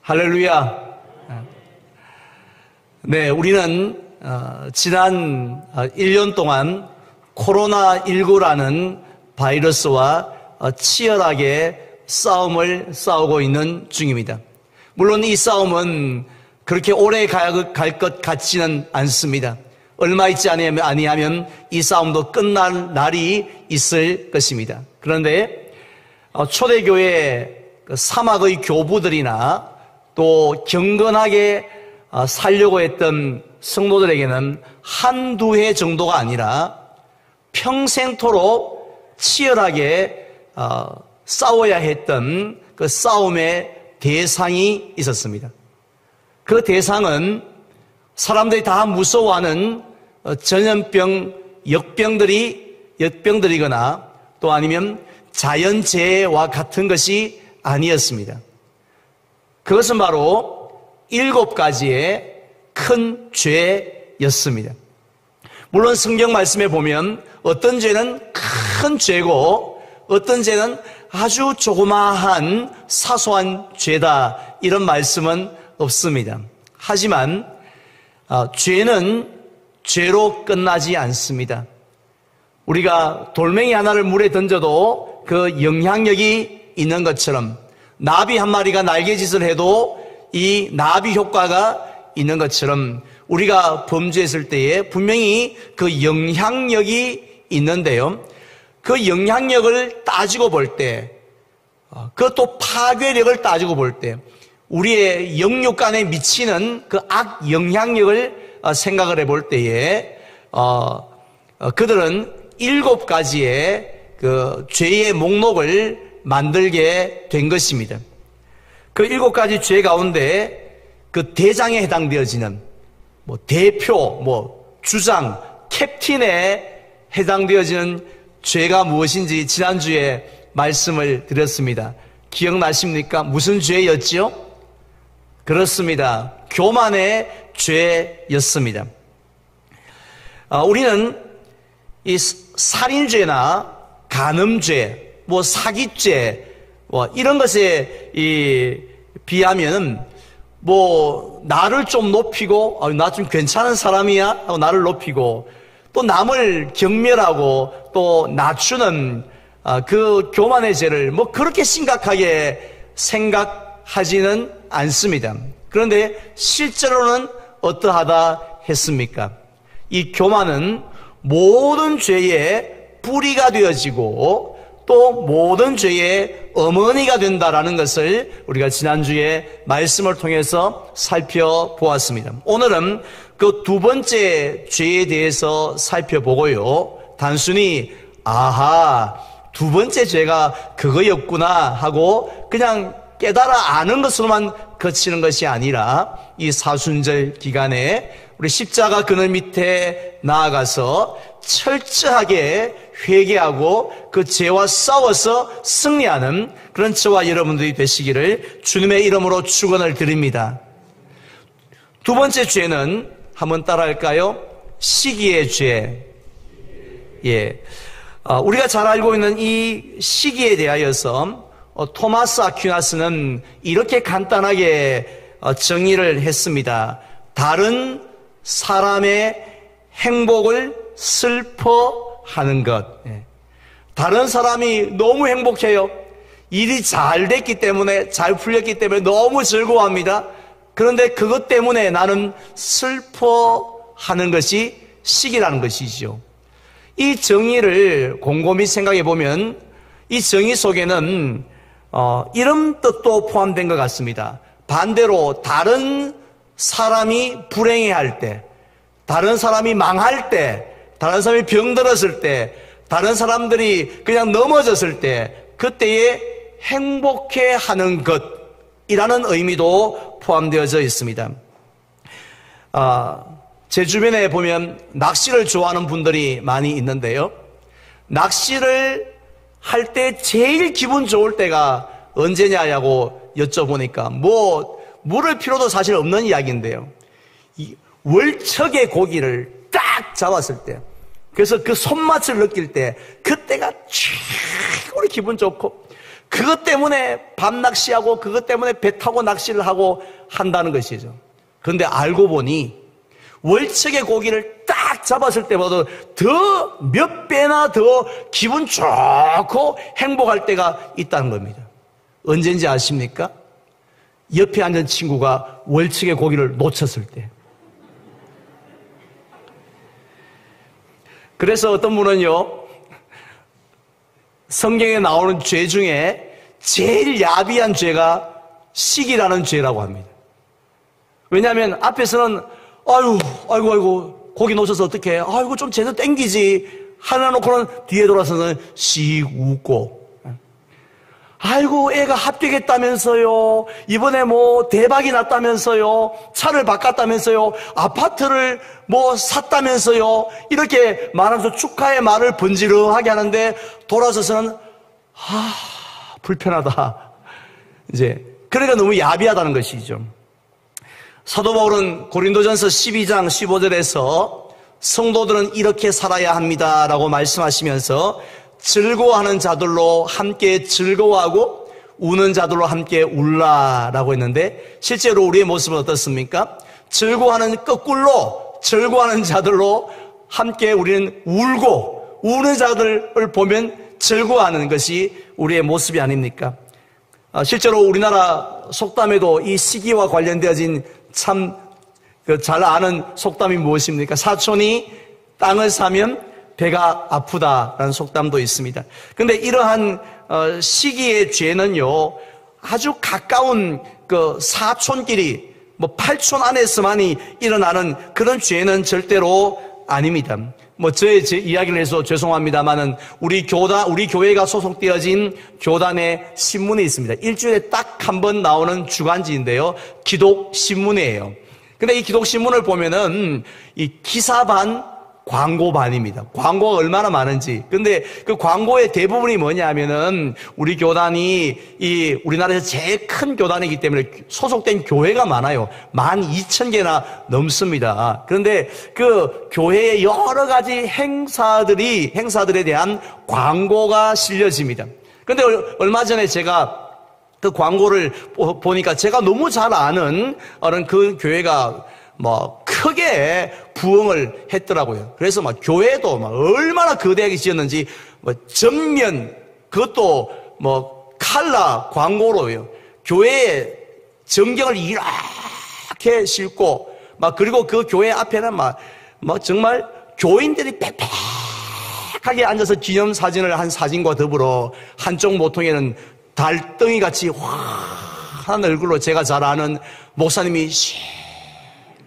할렐루야. 네, 우리는 지난 1년 동안 코로나19라는 바이러스와 치열하게 싸움을 싸우고 있는 중입니다. 물론 이 싸움은 그렇게 오래 갈 것 같지는 않습니다. 얼마 있지 아니하면 이 싸움도 끝날 날이 있을 것입니다. 그런데 초대교회 사막의 교부들이나 또 경건하게 살려고 했던 성도들에게는 한두 해 정도가 아니라 평생토록 치열하게 싸워야 했던 그 싸움의 대상이 있었습니다. 그 대상은 사람들이 다 무서워하는 전염병, 역병들이거나 또 아니면 자연재해와 같은 것이 아니었습니다. 그것은 바로 7가지의 큰 죄였습니다. 물론 성경 말씀에 보면 어떤 죄는 큰 죄고 어떤 죄는 아주 조그마한 사소한 죄다 이런 말씀은 없습니다. 하지만 죄는 죄로 끝나지 않습니다. 우리가 돌멩이 하나를 물에 던져도 그 영향력이 있는 것처럼 나비 한 마리가 날개짓을 해도 이 나비 효과가 있는 것처럼 우리가 범죄했을 때에 분명히 그 영향력이 있는데요. 그 영향력을 따지고 볼 때, 그것도 파괴력을 따지고 볼 때 우리의 영육간에 미치는 그 악 영향력을 생각을 해볼 때에 그들은 7가지의 그 죄의 목록을 만들게 된 것입니다. 그 7가지 죄 가운데 그 대장에 해당되어지는 대표, 주장, 캡틴에 해당되어지는 죄가 무엇인지 지난주에 말씀을 드렸습니다. 기억나십니까? 무슨 죄였지요? 그렇습니다. 교만의 죄였습니다. 우리는 이 살인죄나 간음죄, 사기죄, 이런 것에 비하면 나를 좀 높이고 나 좀 괜찮은 사람이야 하고 나를 높이고 또 남을 경멸하고 또 낮추는 그 교만의 죄를 그렇게 심각하게 생각하지는 않습니다. 그런데 실제로는 어떠하다 했습니까? 이 교만은 모든 죄의 뿌리가 되어지고 또 모든 죄의 어머니가 된다라는 것을 우리가 지난주에 말씀을 통해서 살펴보았습니다. 오늘은 그 2번째 죄에 대해서 살펴보고요. 단순히 2번째 죄가 그거였구나 하고 그냥 깨달아 아는 것으로만 그치는 것이 아니라 이 사순절 기간에 우리 십자가 그늘 밑에 나아가서 철저하게 회개하고 그 죄와 싸워서 승리하는 그런 저와 여러분들이 되시기를 주님의 이름으로 축원을 드립니다. 2번째 죄는 한번 따라할까요? 시기의 죄. 우리가 잘 알고 있는 이 시기에 대하여서 토마스 아퀴나스는 이렇게 간단하게 정의를 했습니다. 다른 사람의 행복을 슬퍼하는 것. 다른 사람이 너무 행복해요. 일이 잘 됐기 때문에, 잘 풀렸기 때문에 너무 즐거워합니다. 그런데 그것 때문에 나는 슬퍼하는 것이 시기라는 것이죠. 이 정의를 곰곰이 생각해 보면 이 정의 속에는 이런 뜻도 포함된 것 같습니다. 반대로 다른 사람이 불행해할 때, 다른 사람이 망할 때, 다른 사람이 병들었을 때, 다른 사람들이 그냥 넘어졌을 때 그때에 행복해하는 것이라는 의미도 포함되어져 있습니다. 제 주변에 보면 낚시를 좋아하는 분들이 많이 있는데요. 낚시를 할 때 제일 기분 좋을 때가 언제냐고 여쭤보니까 물을 필요도 사실 없는 이야기인데요. 월척의 고기를 딱 잡았을 때, 그래서 그 손맛을 느낄 때 그때가 최고로 기분 좋고 그것 때문에 밤 낚시하고 그것 때문에 배 타고 낚시를 하고 한다는 것이죠. 그런데 알고 보니 월척의 고기를 딱 잡았을 때보다 더 몇 배나 더 기분 좋고 행복할 때가 있다는 겁니다. 언제인지 아십니까? 옆에 앉은 친구가 월척의 고기를 놓쳤을 때. 그래서 어떤 분은요, 성경에 나오는 죄 중에 제일 야비한 죄가 시기라는 죄라고 합니다. 왜냐하면 앞에서는 아이고 고기 놓쳐서 어떡해, 아이고 좀 제대로 땡기지 하나 놓고는 뒤에 돌아서는 씩 웃고, 아이고 애가 합격했다면서요, 이번에 뭐 대박이 났다면서요, 차를 바꿨다면서요, 아파트를 뭐 샀다면서요, 이렇게 말하면서 축하의 말을 번지르하게 하는데 돌아서서는 불편하다. 이제 그러니까 너무 야비하다는 것이죠. 사도 바울은 고린도전서 12장 15절에서 성도들은 이렇게 살아야 합니다라고 말씀하시면서 즐거워하는 자들로 함께 즐거워하고 우는 자들로 함께 울라라고 했는데, 실제로 우리의 모습은 어떻습니까? 즐거워하는 거꾸로 즐거워하는 자들로 함께 우리는 울고, 우는 자들을 보면 즐거워하는 것이 우리의 모습이 아닙니까? 실제로 우리나라 속담에도 이 시기와 관련되어진 참 잘 아는 속담이 무엇입니까? 사촌이 땅을 사면 배가 아프다라는 속담도 있습니다. 그런데 이러한 시기의 죄는요, 아주 가까운 그 사촌끼리, 뭐 8촌 안에서만이 일어나는 그런 죄는 절대로 아닙니다. 뭐 제 이야기를 해서 죄송합니다만은 우리 교회가 소속되어진 교단의 신문이 있습니다. 일주일에 딱 한 번 나오는 주간지인데요, 기독신문이에요. 근데 이 기독신문을 보면은 이 기사 반 광고 반입니다. 광고가 얼마나 많은지. 근데 그 광고의 대부분이 뭐냐 하면은 우리 교단이 이 우리나라에서 제일 큰 교단이기 때문에 소속된 교회가 많아요. 12,000개나 넘습니다. 그런데 그 교회의 여러 가지 행사들에 대한 광고가 실려집니다. 근데 얼마 전에 제가 그 광고를 보니까 제가 너무 잘 아는 그 교회가 뭐 크게 부흥을 했더라고요. 그래서 막 교회도 막 얼마나 거대하게 지었는지 뭐 전면, 그것도 뭐 칼라 광고로요, 교회에 전경을 이렇게 싣고 막, 그리고 그 교회 앞에는 막 정말 교인들이 빽빽하게 앉아서 기념사진을 한 사진과 더불어 한쪽 모퉁이에는 달덩이 같이 환한 얼굴로 제가 잘 아는 목사님이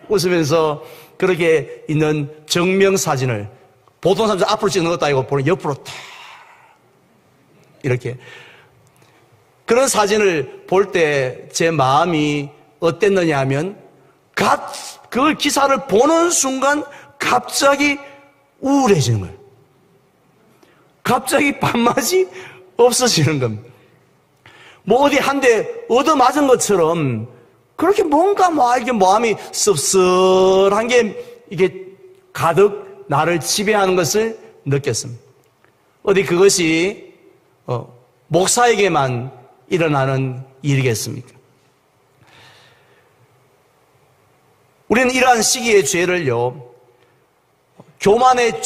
웃으면서 그렇게 있는 정명사진을, 보통 사람들 앞으로 찍는 것도 아니고 보는 옆으로 탁 이렇게, 그런 사진을 볼 때 제 마음이 어땠느냐 하면 그 기사를 보는 순간 갑자기 우울해지는 거예요. 갑자기 밥맛이 없어지는 겁니다. 뭐 어디 한 대 얻어맞은 것처럼 그렇게 뭔가 이게 마음이 씁쓸한 게 이게 가득 나를 지배하는 것을 느꼈습니다. 어디 그것이 목사에게만 일어나는 일이겠습니까? 우리는 이러한 시기의 죄를요, 교만의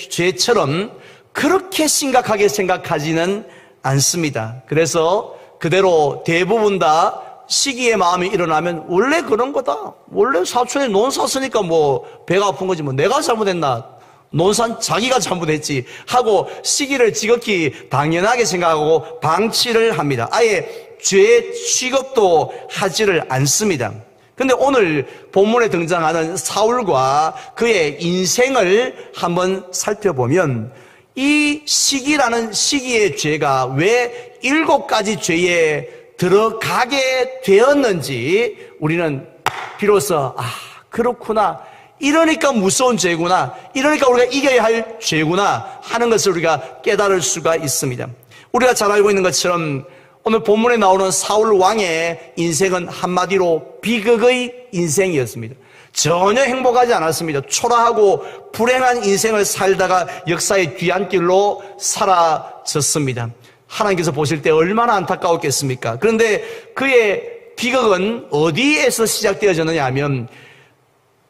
죄처럼 그렇게 심각하게 생각하지는 않습니다. 그래서 그대로 대부분 다 시기의 마음이 일어나면 원래 그런 거다, 원래 사촌에 논 샀으니까 뭐 배가 아픈 거지, 뭐 내가 잘못했나, 논산 자기가 잘못했지 하고 시기를 지극히 당연하게 생각하고 방치를 합니다. 아예 죄 취급도 하지를 않습니다. 근데 오늘 본문에 등장하는 사울과 그의 인생을 한번 살펴보면 이 시기라는 시기의 죄가 왜 7가지 죄에 들어가게 되었는지 우리는 비로소 그렇구나, 이러니까 무서운 죄구나, 이러니까 우리가 이겨야 할 죄구나 하는 것을 우리가 깨달을 수가 있습니다. 우리가 잘 알고 있는 것처럼 오늘 본문에 나오는 사울 왕의 인생은 한마디로 비극의 인생이었습니다. 전혀 행복하지 않았습니다. 초라하고 불행한 인생을 살다가 역사의 뒤안길로 사라졌습니다. 하나님께서 보실 때 얼마나 안타까웠겠습니까? 그런데 그의 비극은 어디에서 시작되어졌느냐 하면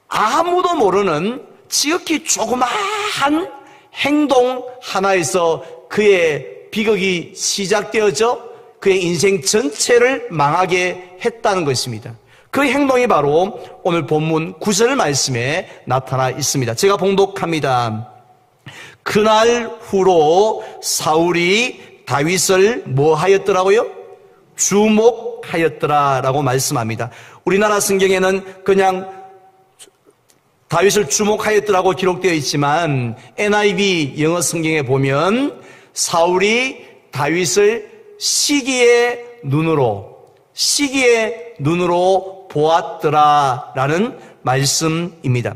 아무도 모르는 지극히 조그마한 행동 하나에서 그의 비극이 시작되어져 그의 인생 전체를 망하게 했다는 것입니다. 그 행동이 바로 오늘 본문 9절 말씀에 나타나 있습니다. 제가 봉독합니다. 그날 후로 사울이 다윗을 뭐 하였더라고요? 주목하였더라라고 말씀합니다. 우리나라 성경에는 그냥 다윗을 주목하였더라고 기록되어 있지만 NIV 영어 성경에 보면 사울이 다윗을 시기의 눈으로 보았더라라는 말씀입니다.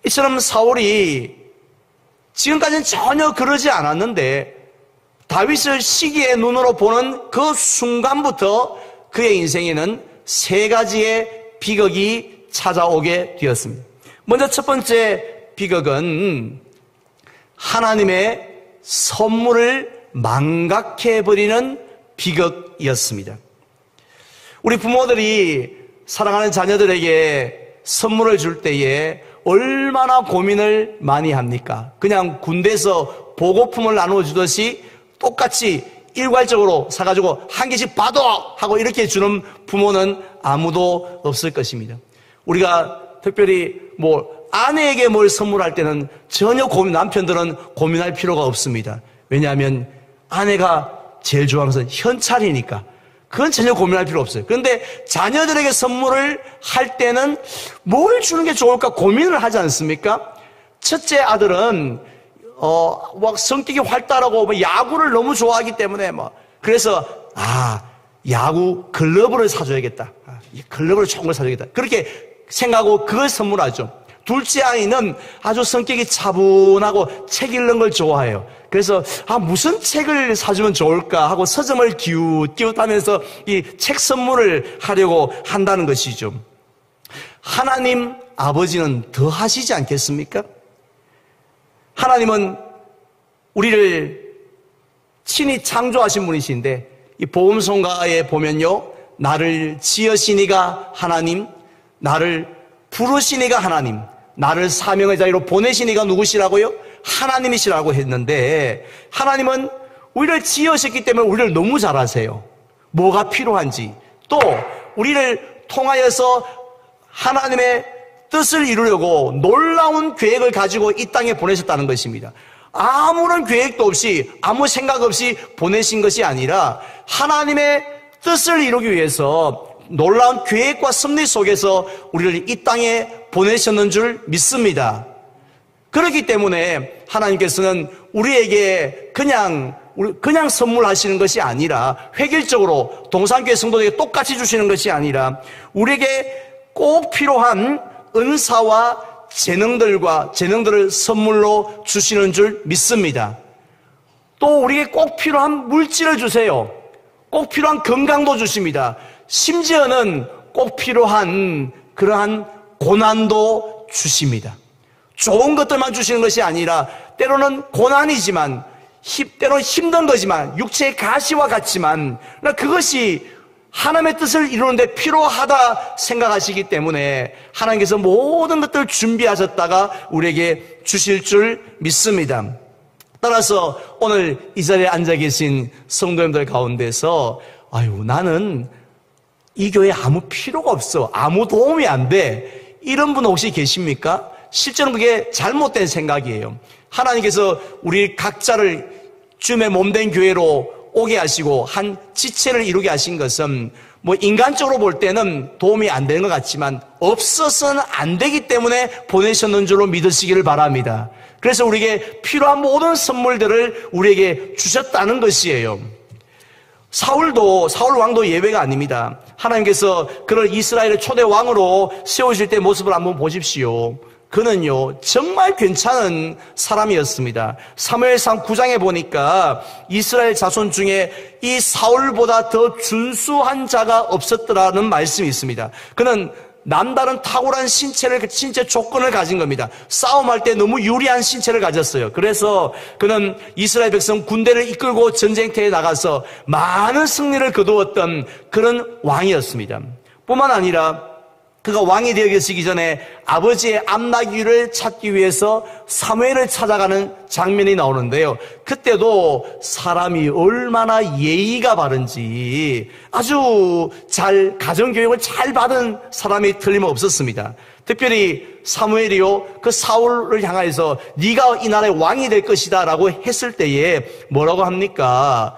이처럼 사울이 지금까지는 전혀 그러지 않았는데 다윗을 시기의 눈으로 보는 그 순간부터 그의 인생에는 세 가지의 비극이 찾아오게 되었습니다. 먼저 첫 번째 비극은 하나님의 선물을 망각해버리는 비극이었습니다. 우리 부모들이 사랑하는 자녀들에게 선물을 줄 때에 얼마나 고민을 많이 합니까? 그냥 군대에서 보고품을 나눠주듯이 똑같이 일괄적으로 사가지고 한 개씩 받아! 하고 이렇게 주는 부모는 아무도 없을 것입니다. 우리가 특별히 아내에게 뭘 선물할 때는 전혀 남편들은 고민할 필요가 없습니다. 왜냐하면 아내가 제일 좋아하는 것은 현찰이니까 그건 전혀 고민할 필요 없어요. 그런데 자녀들에게 선물을 할 때는 뭘 주는 게 좋을까 고민을 하지 않습니까? 첫째 아들은 성격이 활달하고 야구를 너무 좋아하기 때문에 그래서 야구 글러브를 사줘야겠다. 글러브를 좋은 걸 사줘야겠다. 그렇게 생각하고 그걸 선물하죠. 둘째 아이는 아주 성격이 차분하고 책 읽는 걸 좋아해요. 그래서 무슨 책을 사주면 좋을까 하고 서점을 기웃기웃하면서 이 책 선물을 하려고 한다는 것이죠. 하나님 아버지는 더 하시지 않겠습니까? 하나님은 우리를 친히 창조하신 분이신데 이 복음성가에 보면요, 나를 지으시니가 하나님, 나를 부르시니가 하나님, 나를 사명의 자리로 보내시니가 누구시라고요? 하나님이시라고 했는데 하나님은 우리를 지으셨기 때문에 우리를 너무 잘 아세요. 뭐가 필요한지, 또 우리를 통하여서 하나님의 뜻을 이루려고 놀라운 계획을 가지고 이 땅에 보내셨다는 것입니다. 아무런 계획도 없이 아무 생각 없이 보내신 것이 아니라 하나님의 뜻을 이루기 위해서 놀라운 계획과 섭리 속에서 우리를 이 땅에 보내셨는 줄 믿습니다. 그렇기 때문에 하나님께서는 우리에게 그냥 선물하시는 것이 아니라 획일적으로 동산교회 성도들에게 똑같이 주시는 것이 아니라 우리에게 꼭 필요한 은사와 재능들을 선물로 주시는 줄 믿습니다. 또 우리에게 꼭 필요한 물질을 주세요. 꼭 필요한 건강도 주십니다. 심지어는 꼭 필요한 그러한 고난도 주십니다. 좋은 것들만 주시는 것이 아니라 때로는 고난이지만 때로는 힘든 거지만 육체의 가시와 같지만 그것이 하나님의 뜻을 이루는데 필요하다 생각하시기 때문에 하나님께서 모든 것들을 준비하셨다가 우리에게 주실 줄 믿습니다. 따라서 오늘 이 자리에 앉아 계신 성도님들 가운데서 나는 이 교회에 아무 필요가 없어, 아무 도움이 안 돼, 이런 분 혹시 계십니까? 실제로 그게 잘못된 생각이에요. 하나님께서 우리 각자를 주님의 몸된 교회로 오게 하시고 한 지체를 이루게 하신 것은 인간적으로 볼 때는 도움이 안 되는 것 같지만 없어서는 안 되기 때문에 보내셨는 줄로 믿으시기를 바랍니다. 그래서 우리에게 필요한 모든 선물들을 우리에게 주셨다는 것이에요. 사울 왕도 예외가 아닙니다. 하나님께서 그를 이스라엘의 초대 왕으로 세우실 때 모습을 한번 보십시오. 그는요 정말 괜찮은 사람이었습니다. 사무엘상 9장에 보니까 이스라엘 자손 중에 이 사울보다 더 준수한 자가 없었더라는 말씀이 있습니다. 그는 남다른 탁월한 신체 조건을 가진 겁니다. 싸움할 때 너무 유리한 신체를 가졌어요. 그래서 그는 이스라엘 백성 군대를 이끌고 전쟁터에 나가서 많은 승리를 거두었던 그런 왕이었습니다. 뿐만 아니라 그가 왕이 되어 계시기 전에 아버지의 암나귀를 찾기 위해서 사무엘을 찾아가는 장면이 나오는데요. 그때도 사람이 얼마나 예의가 바른지 아주 잘 가정교육을 잘 받은 사람이 틀림없었습니다. 특별히 사무엘이요, 그 사울을 향하여서 네가 이 나라의 왕이 될 것이다 라고 했을 때에 뭐라고 합니까?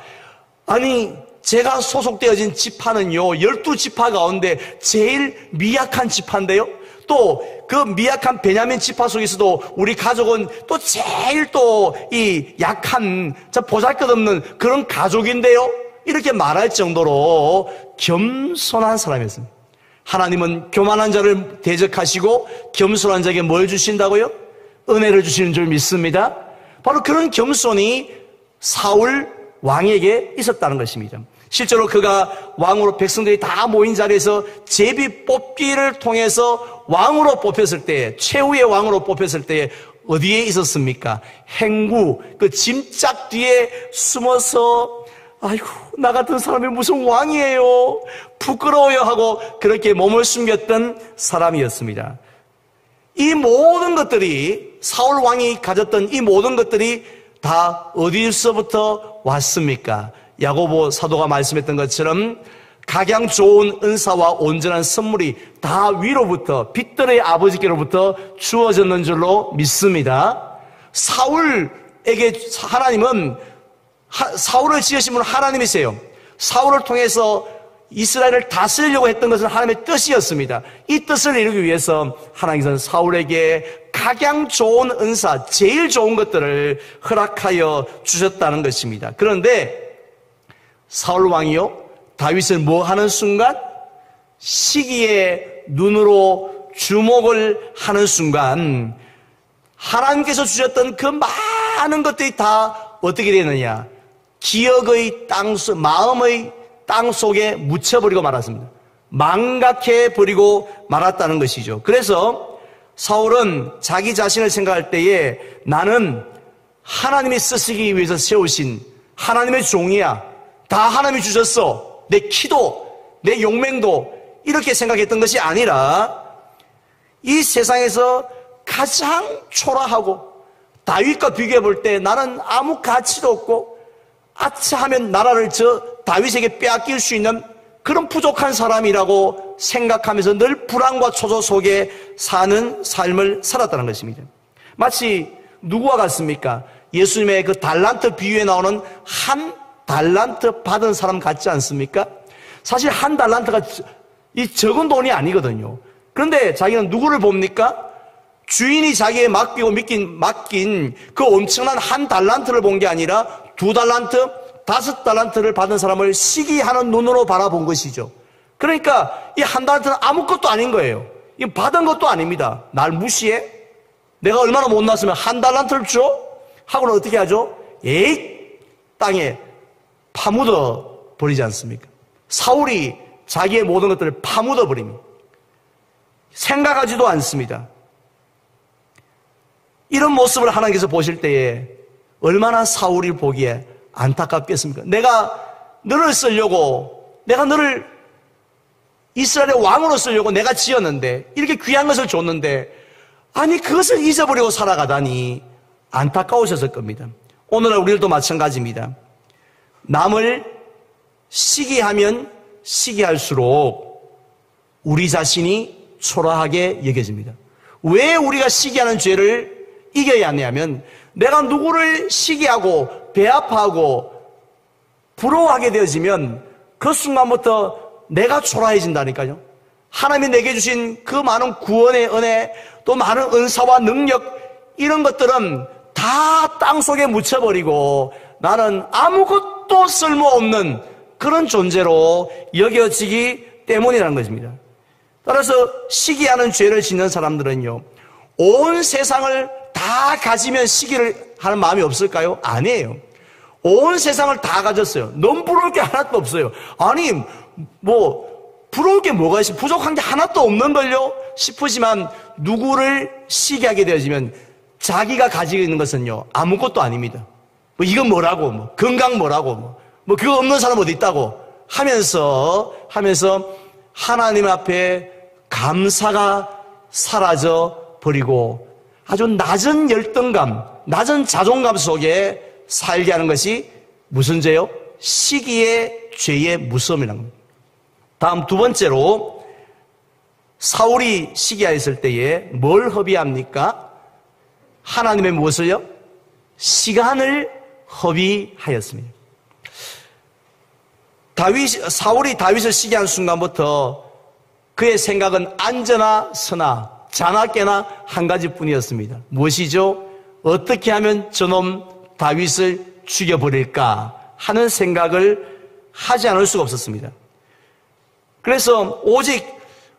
아니, 제가 소속되어진 지파는요, 12지파 가운데 제일 미약한 지파인데요. 또 그 미약한 베냐민 지파 속에서도 우리 가족은 또 제일 또 이 약한, 보잘것없는 그런 가족인데요. 이렇게 말할 정도로 겸손한 사람이었습니다. 하나님은 교만한 자를 대적하시고 겸손한 자에게 뭘 주신다고요? 은혜를 주시는 줄 믿습니다. 바로 그런 겸손이 사울 왕에게 있었다는 것입니다. 실제로 그가 왕으로 백성들이 다 모인 자리에서 제비 뽑기를 통해서 왕으로 뽑혔을 때, 최후의 왕으로 뽑혔을 때 어디에 있었습니까? 행구, 그 짐짝 뒤에 숨어서 아이고, 나 같은 사람이 무슨 왕이에요, 부끄러워요 하고 그렇게 몸을 숨겼던 사람이었습니다. 이 모든 것들이, 사울 왕이 가졌던 이 모든 것들이 다 어디서부터 왔습니까? 야고보 사도가 말씀했던 것처럼 각양 좋은 은사와 온전한 선물이 다 위로부터, 빛들의 아버지께로부터 주어졌는 줄로 믿습니다. 사울에게 하나님은, 사울을 지으신 분은 하나님이세요. 사울을 통해서 이스라엘을 다스리려고 했던 것은 하나님의 뜻이었습니다. 이 뜻을 이루기 위해서 하나님께서는 사울에게 각양 좋은 은사, 제일 좋은 것들을 허락하여 주셨다는 것입니다. 그런데 사울 왕이요, 다윗을 뭐 하는 순간? 시기의 눈으로 주목을 하는 순간 하나님께서 주셨던 그 많은 것들이 다 어떻게 되느냐? 기억의 마음의 땅 속에 묻혀버리고 말았습니다. 망각해버리고 말았다는 것이죠. 그래서 사울은 자기 자신을 생각할 때에 나는 하나님이 쓰시기 위해서 세우신 하나님의 종이야. 다 하나님이 주셨어. 내 키도, 내 용맹도 이렇게 생각했던 것이 아니라 이 세상에서 가장 초라하고 다윗과 비교해 볼 때 나는 아무 가치도 없고 아차하면 나라를 저 다윗에게 빼앗길 수 있는 그런 부족한 사람이라고 생각하면서 늘 불안과 초조 속에 사는 삶을 살았다는 것입니다. 마치 누구와 같습니까? 예수님의 그 달란트 비유에 나오는 한 달란트 받은 사람 같지 않습니까? 사실 한 달란트가 이 적은 돈이 아니거든요. 그런데 자기는 누구를 봅니까? 주인이 자기에 맡긴 그 엄청난 한 달란트를 본 게 아니라 2달란트, 5달란트를 받은 사람을 시기하는 눈으로 바라본 것이죠. 그러니까 이 한 달란트는 아무것도 아닌 거예요. 이 받은 것도 아닙니다. 날 무시해? 내가 얼마나 못났으면 한 달란트를 줘? 하고는 어떻게 하죠? 에이, 땅에 파묻어 버리지 않습니까? 사울이 자기의 모든 것들을 파묻어 버립니다. 생각하지도 않습니다. 이런 모습을 하나님께서 보실 때에 얼마나 사울이 보기에 안타깝겠습니까? 내가 너를 쓰려고, 내가 너를 이스라엘의 왕으로 쓰려고 내가 지었는데, 이렇게 귀한 것을 줬는데, 아니 그것을 잊어버리고 살아가다니 안타까우셨을 겁니다. 오늘날 우리들도 마찬가지입니다. 남을 시기하면 시기할수록 우리 자신이 초라하게 여겨집니다. 왜 우리가 시기하는 죄를 이겨야 하냐면 내가 누구를 시기하고 배아파하고 부러워하게 되어지면 그 순간부터 내가 초라해진다니까요. 하나님이 내게 주신 그 많은 구원의 은혜, 또 많은 은사와 능력, 이런 것들은 다 땅속에 묻혀버리고 나는 아무것도 쓸모없는 그런 존재로 여겨지기 때문이라는 것입니다. 따라서 시기하는 죄를 짓는 사람들은요, 온 세상을 다 가지면 시기를 하는 마음이 없을까요? 아니에요. 온 세상을 다 가졌어요. 넘부를 게 하나도 없어요. 아니 부러울 게 뭐가 있어? 부족한 게 하나도 없는걸요? 싶으지만 누구를 시기하게 되어지면 자기가 가지고 있는 것은요, 아무것도 아닙니다. 뭐 이건 뭐라고, 뭐 건강 뭐라고, 뭐 그거 없는 사람 어디 있다고 하면서 하나님 앞에 감사가 사라져 버리고 아주 낮은 열등감, 낮은 자존감 속에 살게 하는 것이 무슨 죄요? 시기의 죄의 무서움이라는 겁니다. 다음 두 번째로 사울이 시기하였을 때에 뭘 허비합니까? 하나님의 무엇을요? 시간을 허비하였습니다. 사울이 다윗을 시기한 순간부터 그의 생각은 안저나 서나 자나 깨나 한 가지뿐이었습니다. 무엇이죠? 어떻게 하면 저놈 다윗을 죽여버릴까 하는 생각을 하지 않을 수가 없었습니다. 그래서 오직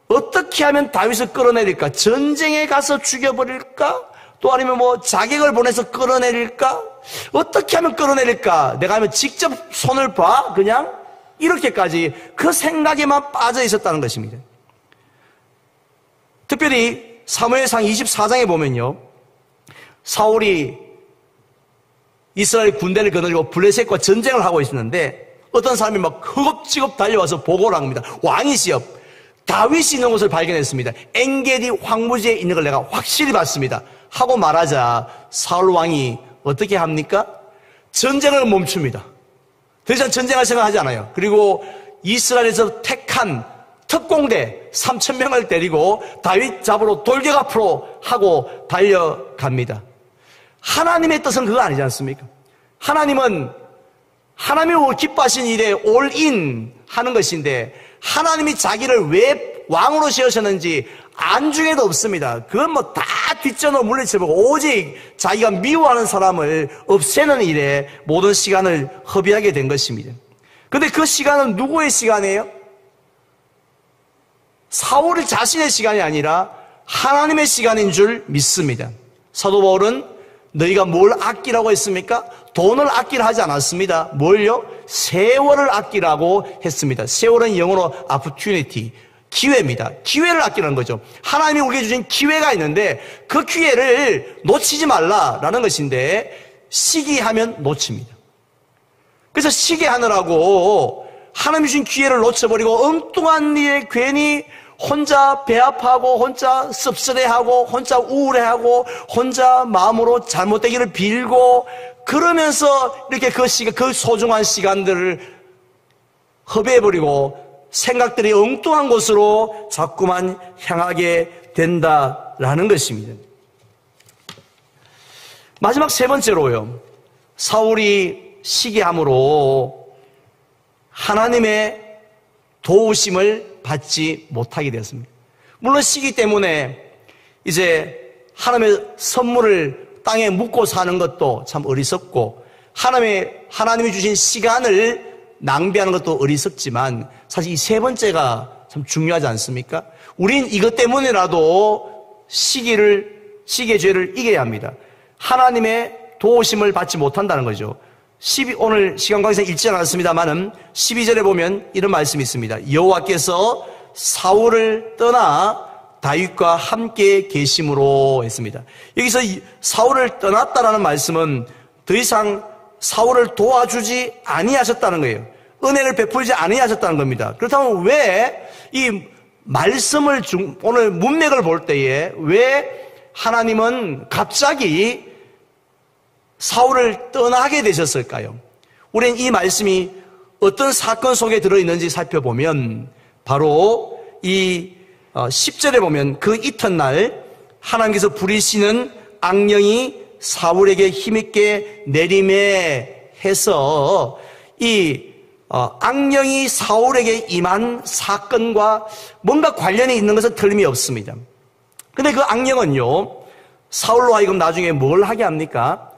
어떻게 하면 다윗을 끌어내릴까? 전쟁에 가서 죽여버릴까? 또 아니면 뭐 자객을 보내서 끌어내릴까? 어떻게 하면 끌어내릴까? 내가 하면 직접 손을 봐? 그냥? 이렇게까지 그 생각에만 빠져 있었다는 것입니다. 특별히 사무엘상 24장에 보면요, 사울이 이스라엘 군대를 거느리고 블레셋과 전쟁을 하고 있었는데 어떤 사람이 막 허겁지겁 달려와서 보고를 합니다. 왕이시여, 다윗이 있는 곳을 발견했습니다. 엔게디 황무지에 있는 걸 내가 확실히 봤습니다. 하고 말하자 사울 왕이 어떻게 합니까? 전쟁을 멈춥니다. 더 이상 전쟁할 생각하지 않아요. 그리고 이스라엘에서 택한 특공대 3,000명을 데리고 다윗 잡으러 돌격 앞으로 하고 달려갑니다. 하나님의 뜻은 그거 아니지 않습니까? 하나님이 기뻐하신 일에 올인 하는 것인데 하나님이 자기를 왜 왕으로 세우셨는지 안중에도 없습니다. 그건 뭐 다 뒷전으로 물리쳐보고 오직 자기가 미워하는 사람을 없애는 일에 모든 시간을 허비하게 된 것입니다. 그런데 그 시간은 누구의 시간이에요? 사울 자신의 시간이 아니라 하나님의 시간인 줄 믿습니다. 사도 바울은 너희가 뭘 아끼라고 했습니까? 돈을 아끼라 하지 않았습니다. 뭘요? 세월을 아끼라고 했습니다. 세월은 영어로 opportunity, 기회입니다. 기회를 아끼라는 거죠. 하나님이 우리에게 주신 기회가 있는데 그 기회를 놓치지 말라라는 것인데 시기하면 놓칩니다. 그래서 시기하느라고 하나님이 주신 기회를 놓쳐버리고 엉뚱한 일에 괜히 혼자 배아파하고 혼자 씁쓸해하고 혼자 우울해하고 혼자 마음으로 잘못되기를 빌고 그러면서 이렇게 그 소중한 시간들을 허비해버리고 생각들이 엉뚱한 곳으로 자꾸만 향하게 된다라는 것입니다. 마지막 세 번째로요, 사울이 시기함으로 하나님의 도우심을 받지 못하게 되었습니다. 물론 시기 때문에 이제 하나님의 선물을 땅에 묻고 사는 것도 참 어리석고 하나님이 주신 시간을 낭비하는 것도 어리석지만 사실 이 세 번째가 참 중요하지 않습니까? 우린 이것 때문에라도 시기의 죄를 이겨야 합니다. 하나님의 도우심을 받지 못한다는 거죠. 오늘 시간 관계상 읽지 않았습니다만은 12절에 보면 이런 말씀이 있습니다. 여호와께서 사울을 떠나 다윗과 함께 계심으로 했습니다. 여기서 사울을 떠났다라는 말씀은 더 이상 사울을 도와주지 아니하셨다는 거예요. 은혜를 베풀지 아니하셨다는 겁니다. 그렇다면 왜 이 말씀을 오늘 문맥을 볼 때에 왜 하나님은 갑자기 사울을 떠나게 되셨을까요? 우리는 이 말씀이 어떤 사건 속에 들어있는지 살펴보면 바로 이 10절에 보면 그 이튿날 하나님께서 부리시는 악령이 사울에게 힘있게 내림에 해서 이 악령이 사울에게 임한 사건과 뭔가 관련이 있는 것은 틀림이 없습니다. 근데 그 악령은요, 사울로 하여금 나중에 뭘 하게 합니까?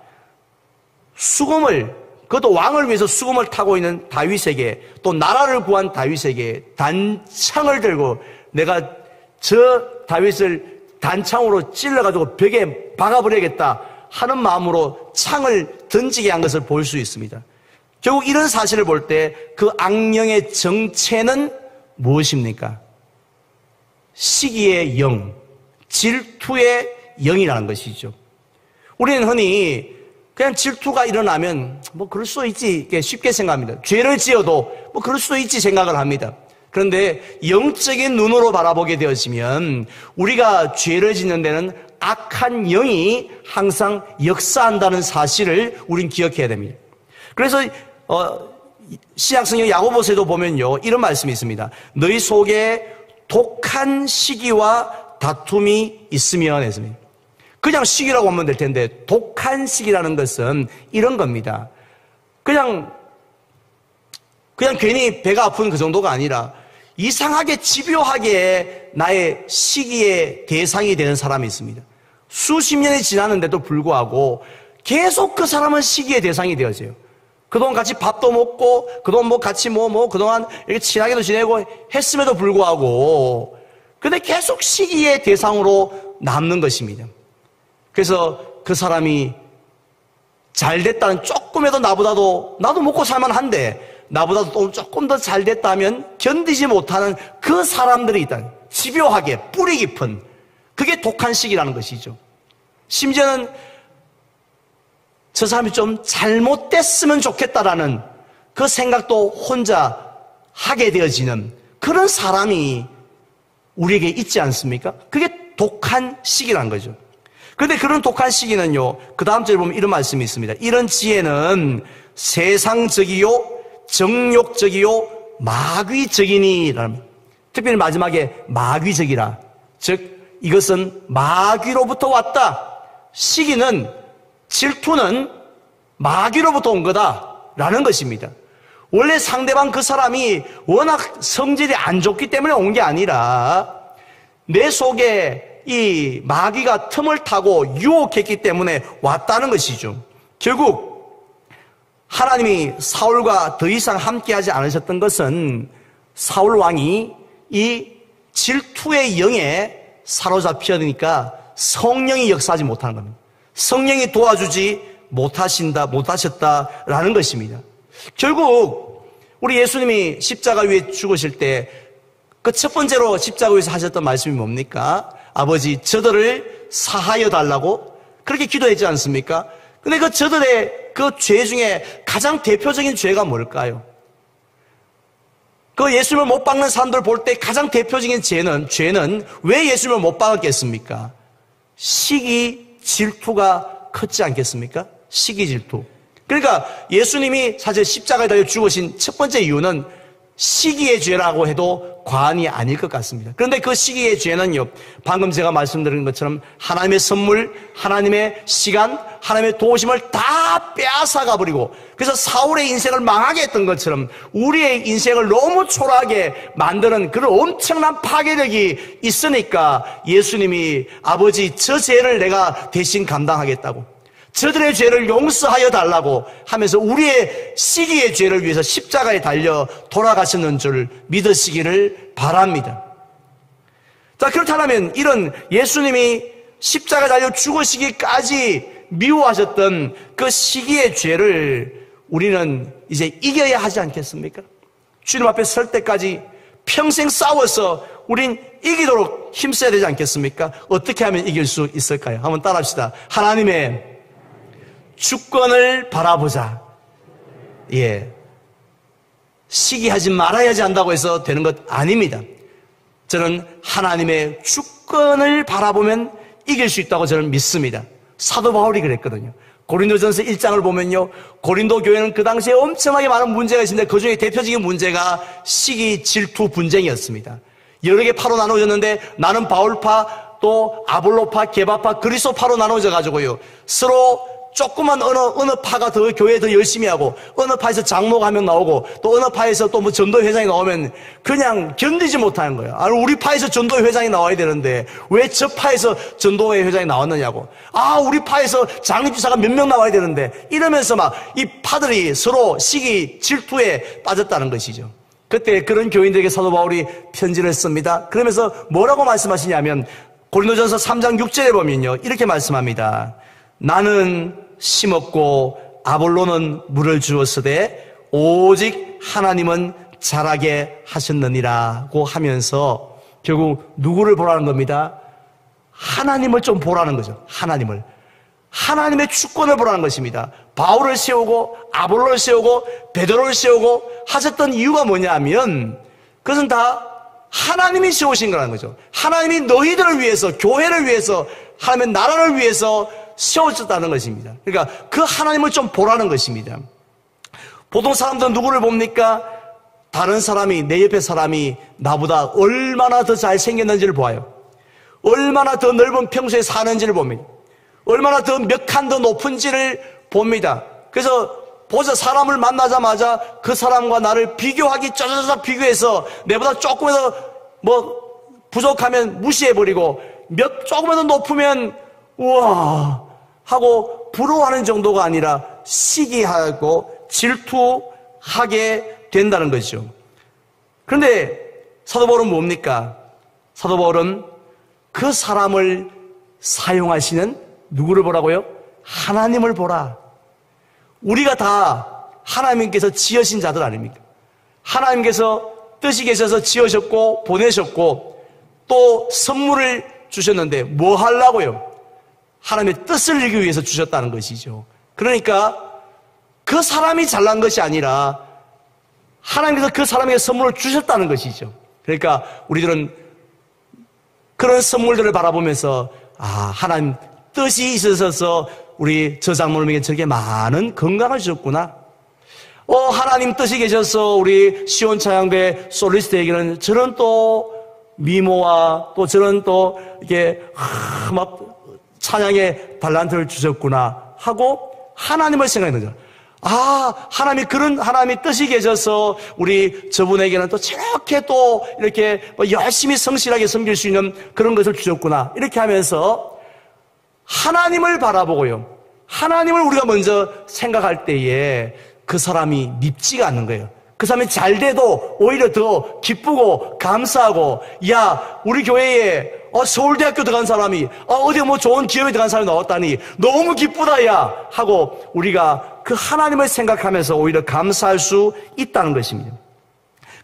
그것도 왕을 위해서 수금을 타고 있는 다윗에게, 또 나라를 구한 다윗에게 단창을 들고 내가 저 다윗을 단창으로 찔러가지고 벽에 박아버려야겠다 하는 마음으로 창을 던지게 한 것을 볼 수 있습니다. 결국 이런 사실을 볼 때 그 악령의 정체는 무엇입니까? 시기의 영, 질투의 영이라는 것이죠. 우리는 흔히 그냥 질투가 일어나면 뭐 그럴 수 있지 쉽게 생각합니다. 죄를 지어도 뭐 그럴 수 있지 생각을 합니다. 그런데 영적인 눈으로 바라보게 되어지면 우리가 죄를 짓는 데는 악한 영이 항상 역사한다는 사실을 우린 기억해야 됩니다. 그래서 신약성경 야고보서에도 보면요, 이런 말씀이 있습니다. 너희 속에 독한 시기와 다툼이 있으면 했습니다. 그냥 시기라고 하면 될 텐데 독한 시기라는 것은 이런 겁니다. 그냥 괜히 배가 아픈 그 정도가 아니라 이상하게 집요하게 나의 시기의 대상이 되는 사람이 있습니다. 수십 년이 지났는데도 불구하고 계속 그 사람은 시기의 대상이 되어져요. 그동안 같이 밥도 먹고 그동안 뭐 같이 그동안 이렇게 친하게도 지내고 했음에도 불구하고 근데 계속 시기의 대상으로 남는 것입니다. 그래서 그 사람이 잘 됐다는 조금이라도 나도 먹고 살만한데 나보다도 또 조금 더 잘 됐다면 견디지 못하는 그 사람들이 있다. 집요하게 뿌리 깊은 그게 독한 시기라는 것이죠. 심지어는 저 사람이 좀 잘못됐으면 좋겠다라는 그 생각도 혼자 하게 되어지는 그런 사람이 우리에게 있지 않습니까? 그게 독한 시기라는 거죠. 그런데 그런 독한 시기는요, 그 다음 절에 보면 이런 말씀이 있습니다. 이런 지혜는 세상적이요, 정욕적이요, 마귀적이니. 특별히 마지막에 마귀적이라. 즉, 이것은 마귀로부터 왔다. 시기는, 질투는 마귀로부터 온 거다라는 것입니다. 원래 상대방 그 사람이 워낙 성질이 안 좋기 때문에 온 게 아니라 내 속에 이 마귀가 틈을 타고 유혹했기 때문에 왔다는 것이죠. 결국 하나님이 사울과 더 이상 함께하지 않으셨던 것은 사울 왕이 이 질투의 영에 사로잡히니까 성령이 역사하지 못하는 겁니다. 성령이 도와주지 못하셨다라는 것입니다. 결국 우리 예수님이 십자가 위에 죽으실 때 그 첫 번째로 십자가 위에서 하셨던 말씀이 뭡니까? 아버지, 저들을 사하여 달라고 그렇게 기도했지 않습니까? 근데 그 저들의 그 죄 중에 가장 대표적인 죄가 뭘까요? 그 예수님을 못 박는 사람들 볼 때 가장 대표적인 죄는 왜 예수님을 못 박았겠습니까? 시기, 질투가 컸지 않겠습니까? 시기, 질투. 그러니까 예수님이 사실 십자가에 달려 죽으신 첫 번째 이유는 시기의 죄라고 해도 과언이 아닐 것 같습니다. 그런데 그 시기의 죄는요, 방금 제가 말씀드린 것처럼 하나님의 선물, 하나님의 시간, 하나님의 도우심을 다 빼앗아가 버리고, 그래서 사울의 인생을 망하게 했던 것처럼 우리의 인생을 너무 초라하게 만드는 그런 엄청난 파괴력이 있으니까 예수님이 아버지, 저 죄를 내가 대신 감당하겠다고, 저들의 죄를 용서하여 달라고 하면서 우리의 시기의 죄를 위해서 십자가에 달려 돌아가셨는 줄 믿으시기를 바랍니다. 자, 그렇다면 이런 예수님이 십자가에 달려 죽으시기까지 미워하셨던 그 시기의 죄를 우리는 이제 이겨야 하지 않겠습니까? 주님 앞에 설 때까지 평생 싸워서 우린 이기도록 힘써야 되지 않겠습니까? 어떻게 하면 이길 수 있을까요? 한번 따라합시다. 하나님의 주권을 바라보자. 예. 시기하지 말아야지 한다고 해서 되는 것 아닙니다. 저는 하나님의 주권을 바라보면 이길 수 있다고 저는 믿습니다. 사도 바울이 그랬거든요. 고린도전서 1장을 보면요, 고린도 교회는 그 당시에 엄청나게 많은 문제가 있었는데 그 중에 대표적인 문제가 시기, 질투, 분쟁이었습니다. 여러 개 파로 나눠졌는데 나는 바울파, 또 아볼로파, 게바파, 그리스도파로 나눠져 가지고요, 서로 조그만 어느 파가 더 교회에 더 열심히 하고, 어느 파에서 장로가 한 명 나오고, 또 어느 파에서 또 뭐 전도회 회장이 나오면 그냥 견디지 못하는 거예요. 아니, 우리 파에서 전도회 회장이 나와야 되는데 왜 저 파에서 전도회 회장이 나왔느냐고. 아, 우리 파에서 장립지사가 몇 명 나와야 되는데, 이러면서 막 이 파들이 서로 시기, 질투에 빠졌다는 것이죠. 그때 그런 교인들에게 사도 바울이 편지를 씁니다. 그러면서 뭐라고 말씀하시냐면 고린도전서 3장 6절에 보면요, 이렇게 말씀합니다. 나는 심었고 아볼로는 물을 주었으되 오직 하나님은 자라게 하셨느니라고 하면서 결국 누구를 보라는 겁니다? 하나님을 좀 보라는 거죠. 하나님의 주권을 보라는 것입니다. 바울을 세우고 아볼로를 세우고 베드로를 세우고 하셨던 이유가 뭐냐면 그것은 다 하나님이 세우신 거라는 거죠. 하나님이 너희들을 위해서, 교회를 위해서, 하나님의 나라를 위해서 세워졌다는 것입니다. 그러니까 그 하나님을 좀 보라는 것입니다. 보통 사람들은 누구를 봅니까? 다른 사람이, 내 옆에 사람이 나보다 얼마나 더 잘생겼는지를 보아요. 얼마나 더 넓은 평소에 사는지를 봅니다. 얼마나 더 몇 칸 더 높은지를 봅니다. 그래서 보자 사람을 만나자마자 그 사람과 나를 비교하기 짜자자자 비교해서 내보다 조금이라도 부족하면 무시해버리고 조금이라도 높으면 우와 하고 부러워하는 정도가 아니라 시기하고 질투하게 된다는 거죠. 그런데 사도 바울은 뭡니까? 사도 바울은 그 사람을 사용하시는 누구를 보라고요? 하나님을 보라. 우리가 다 하나님께서 지으신 자들 아닙니까? 하나님께서 뜻이 계셔서 지으셨고 보내셨고 또 선물을 주셨는데 뭐 하려고요? 하나님의 뜻을 이루기 위해서 주셨다는 것이죠. 그러니까 그 사람이 잘난 것이 아니라 하나님께서 그 사람에게 선물을 주셨다는 것이죠. 그러니까 우리들은 그런 선물들을 바라보면서 하나님 뜻이 있어서 우리 저 장로님에게 저렇게 많은 건강을 주셨구나. 하나님 뜻이 계셔서 우리 시온찬양대 솔리스트에게는 저런 또 미모와 또 저런 또 이렇게 막 찬양의 달란트를 주셨구나 하고 하나님을 생각하는 거죠. 하나님이 그런 하나님의 뜻이 계셔서 우리 저분에게는 또 저렇게 또 이렇게 열심히 성실하게 섬길 수 있는 그런 것을 주셨구나. 이렇게 하면서 하나님을 바라보고요. 하나님을 우리가 먼저 생각할 때에 그 사람이 밉지가 않는 거예요. 그 사람이 잘 돼도 오히려 더 기쁘고 감사하고 우리 교회에 서울대학교 들어간 사람이 어디 좋은 기업에 들어간 사람이 나왔다니 너무 기쁘다 하고 우리가 그 하나님을 생각하면서 오히려 감사할 수 있다는 것입니다.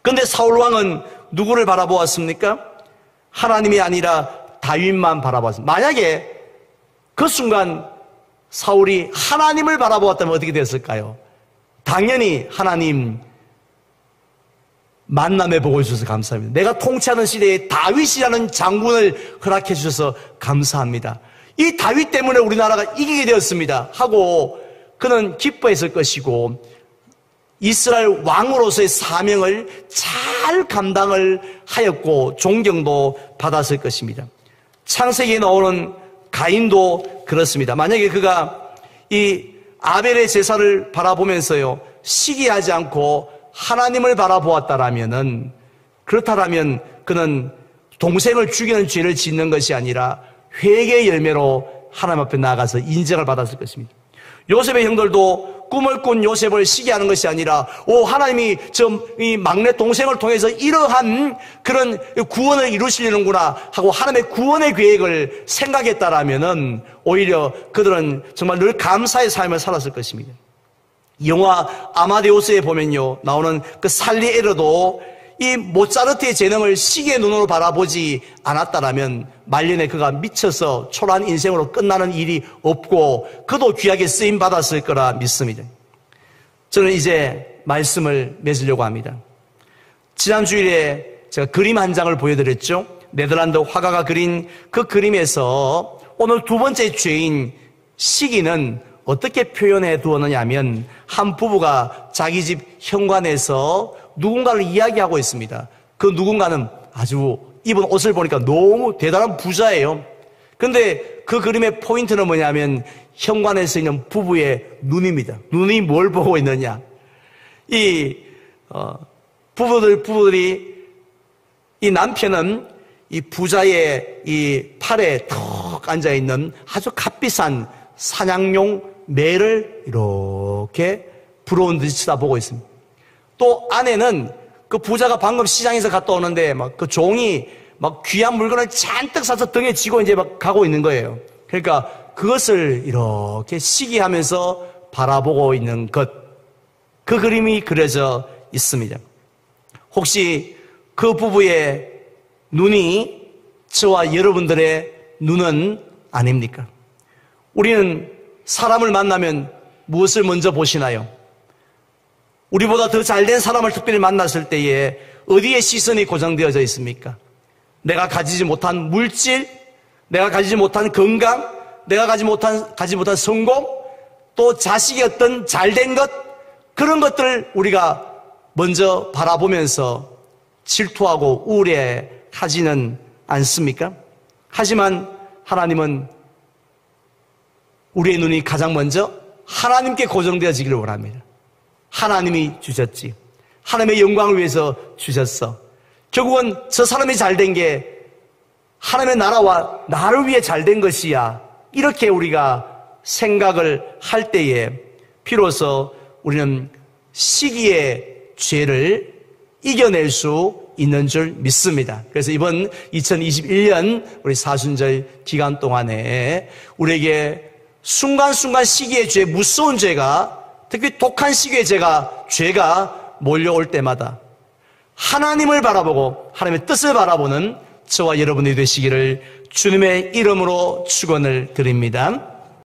그런데 사울 왕은 누구를 바라보았습니까? 하나님이 아니라 다윗만 바라보았습니다. 만약에 그 순간 사울이 하나님을 바라보았다면 어떻게 됐을까요? 당연히 하나님 만남의 복을 주셔서 감사합니다. 내가 통치하는 시대에 다윗이라는 장군을 허락해 주셔서 감사합니다. 이 다윗 때문에 우리나라가 이기게 되었습니다 하고 그는 기뻐했을 것이고 이스라엘 왕으로서의 사명을 잘 감당을 하였고 존경도 받았을 것입니다. 창세기에 나오는 가인도 그렇습니다. 만약에 그가 이 아벨의 제사를 바라보면서요 시기하지 않고 하나님을 바라보았다라면은 그렇다라면 그는 동생을 죽이는 죄를 짓는 것이 아니라 회개의 열매로 하나님 앞에 나아가서 인정을 받았을 것입니다. 요셉의 형들도 꿈을 꾼 요셉을 시기하는 것이 아니라 하나님이 이 막내 동생을 통해서 이러한 그런 구원을 이루시려는구나 하고 하나님의 구원의 계획을 생각했다라면은 오히려 그들은 정말 늘 감사의 삶을 살았을 것입니다. 영화 아마데우스에 보면요 나오는 그 살리에르도 이 모차르트의 재능을 시기의 눈으로 바라보지 않았다라면 말년에 그가 미쳐서 초라한 인생으로 끝나는 일이 없고 그도 귀하게 쓰임 받았을 거라 믿습니다. 저는 이제 말씀을 맺으려고 합니다. 지난 주일에 제가 그림 한 장을 보여드렸죠. 네덜란드 화가가 그린 그 그림에서 오늘 두 번째 죄인 시기는 어떻게 표현해 두었느냐 하면 한 부부가 자기 집 현관에서 누군가를 이야기하고 있습니다. 그 누군가는 아주 입은 옷을 보니까 너무 대단한 부자예요. 그런데 그 그림의 포인트는 뭐냐면 현관에서 있는 부부의 눈입니다. 눈이 뭘 보고 있느냐. 부부들이 이 남편은 이 부자의 이 팔에 턱 앉아있는 아주 값비싼 사냥용 매를 이렇게 부러운 듯이 쳐다보고 있습니다. 또 아내는 그 부자가 방금 시장에서 갔다 오는데 막 그 종이 막 귀한 물건을 잔뜩 사서 등에 지고 이제 막 가고 있는 거예요. 그러니까 그것을 이렇게 시기하면서 바라보고 있는 것. 그 그림이 그려져 있습니다. 혹시 그 부부의 눈이 저와 여러분들의 눈은 아닙니까? 우리는 사람을 만나면 무엇을 먼저 보시나요? 우리보다 더 잘된 사람을 특별히 만났을 때에 어디에 시선이 고정되어져 있습니까? 내가 가지지 못한 물질, 내가 가지지 못한 건강, 내가 가지지 못한 성공, 또 자식의 어떤 잘된 것, 그런 것들을 우리가 먼저 바라보면서 질투하고 우울해하지는 않습니까? 하지만 하나님은 우리의 눈이 가장 먼저 하나님께 고정되어지기를 원합니다. 하나님이 주셨지. 하나님의 영광을 위해서 주셨어. 결국은 저 사람이 잘된 게 하나님의 나라와 나를 위해 잘된 것이야. 이렇게 우리가 생각을 할 때에 비로소 우리는 시기의 죄를 이겨낼 수 있는 줄 믿습니다. 그래서 이번 2021년 우리 사순절 기간 동안에 우리에게 순간순간 시기의 죄, 무서운 죄가, 특히 독한 시기의 죄가 몰려올 때마다 하나님을 바라보고 하나님의 뜻을 바라보는 저와 여러분이 되시기를 주님의 이름으로 축원을 드립니다.